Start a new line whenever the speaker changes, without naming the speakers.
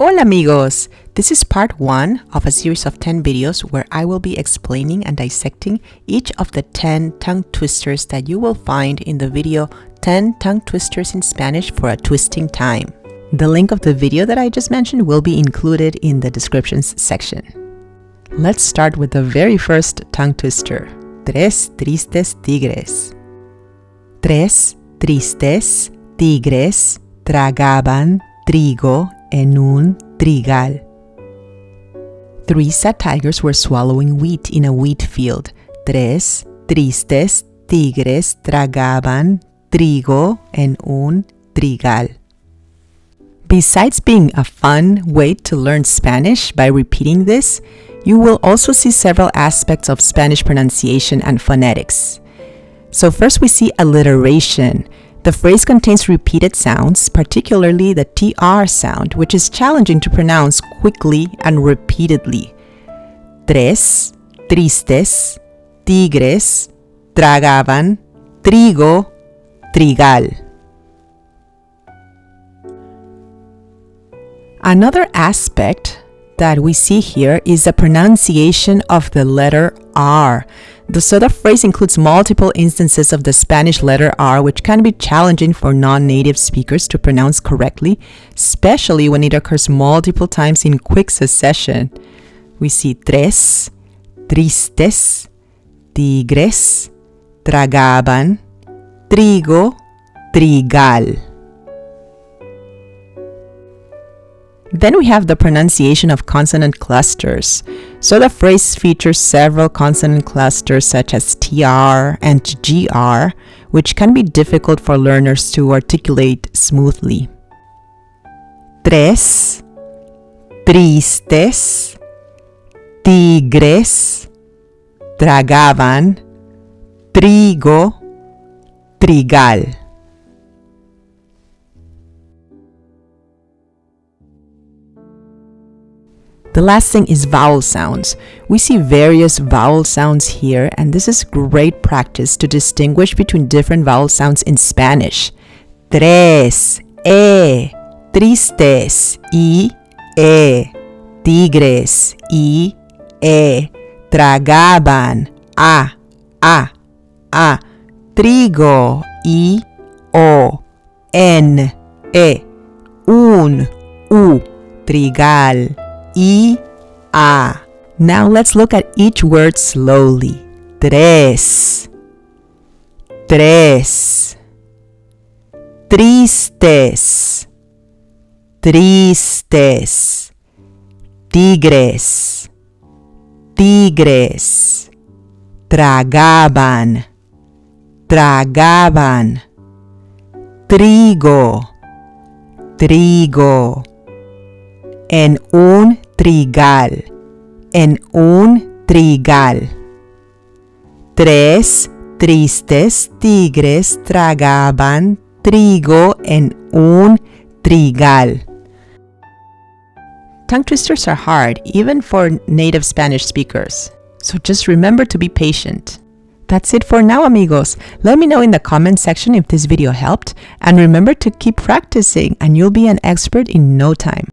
Hola amigos! This is part 1 of a series of 10 videos where I will be explaining and dissecting each of the 10 tongue twisters that you will find in the video 10 tongue twisters in Spanish for a twisting time. The link of the video that I just mentioned will be included in the descriptions section. Let's start with the very first tongue twister. Tres tristes tigres. Tres tristes tigres tragaban trigo en un trigal. 3 sad tigers were swallowing wheat in a wheat field. Tres tristes tigres tragaban trigo en un trigal. Besides being a fun way to learn Spanish by repeating this, you will also see several aspects of Spanish pronunciation and phonetics. So first we see alliteration. The phrase contains repeated sounds, particularly the TR sound, which is challenging to pronounce quickly and repeatedly. Tres tristes tigres tragaban trigo, trigal. Another aspect that we see here is the pronunciation of the letter R. So the phrase includes multiple instances of the Spanish letter R, which can be challenging for non-native speakers to pronounce correctly, especially when it occurs multiple times in quick succession. We see tres tristes tigres tragaban trigo, trigal. Then we have the pronunciation of consonant clusters. So the phrase features several consonant clusters such as TR and GR, which can be difficult for learners to articulate smoothly. Tres tristes tigres tragaban trigo, trigal. The last thing is vowel sounds. We see various vowel sounds here, and this is great practice to distinguish between different vowel sounds in Spanish. Tres, tristes, tigres, tragaban, trigo, un, trigal, Now let's look at each word slowly. Tres, tristes, tigres, tragaban, trigo, en un trigal. Tres tristes tigres tragaban trigo en un trigal. Tongue twisters are hard, even for native Spanish speakers. So just remember to be patient. That's it for now, amigos. Let me know in the comment section if this video helped, and remember to keep practicing and you'll be an expert in no time.